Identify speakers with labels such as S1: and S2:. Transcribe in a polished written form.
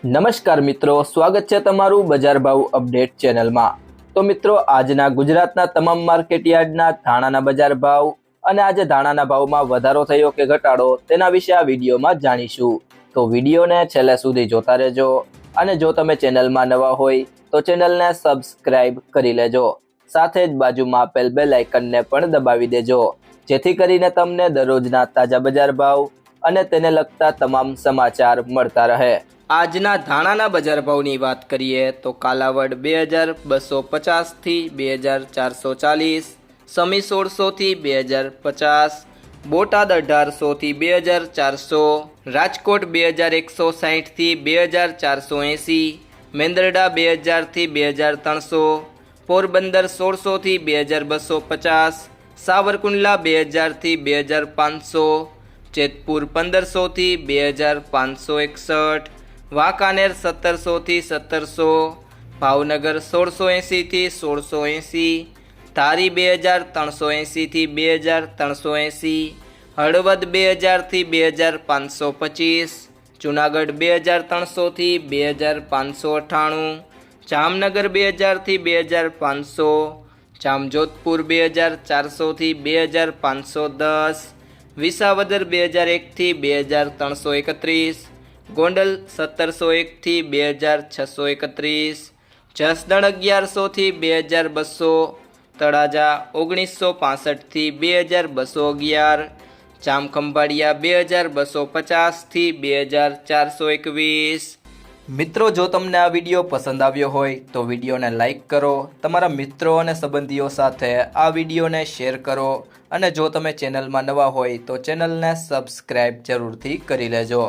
S1: નમસ્કાર મિત્રો, સ્વાગત છે તમારું બજાર ભાવ અપડેટ ચેનલમાં। તો મિત્રો, આજના ગુજરાતના તમામ માર્કેટ યાર્ડના ધાણાના બજાર ભાવ અને આજે ધાણાના ભાવમાં વધારો થયો કે ઘટાડો તેના વિશે આ વિડીયોમાં જાણીશું। તો વિડીયોને છેલ્લે સુધી જોતા રહેજો અને જો તમે ચેનલમાં નવા હોય તો ચેનલને સબસ્ક્રાઇબ કરી લેજો, સાથે જ બાજુમાં આપેલ બેલ આઇકનને પણ દબાવી દેજો, જેથી કરીને તમને દરરોજના તાજા બજાર ભાવ અને તેને લગતા તમામ સમાચાર મળતા રહે। આજના ધાણાના બજાર ભાવની વાત કરીએ તો કાલાવડ 2250 થી 2440, સમી 1600 થી 2050, બોટાદ 1800 થી 2400, રાજકોટ 2160 થી 2480, મેંદરડા 2000 થી 2300, પોરબંદર 1600 થી 2250, સાવરકુંડલા 2000 થી 2500, જેતપુર 1500 થી 2561, વાંકાનેર 1700 થી 1700, ભાવનગર 1680 થી 1680, ધારી 2380 થી 2380, હળવદ 2000 થી 2525, જુનાગઢ 2300 થી 2598, જામનગર 2000 થી 2500, જામજોધપુર 2400 થી 2510, વિસાવદર 2001 થી 2331, ગોંડલ 1701 થી 2631, જસદણ 1100 થી 2200, તળાજા 1965 થી 2211, જામખંભાળિયા 2250 થી 2421। મિત્રો, જો તમને આ વિડીયો પસંદ આવ્યો હોય તો વિડીયોને લાઈક કરો, તમારા મિત્રો અને સંબંધીઓ સાથે આ વિડીયોને શેર કરો અને જો તમે ચેનલમાં નવા હોય તો ચેનલને સબસ્ક્રાઇબ જરૂરથી કરી લેજો।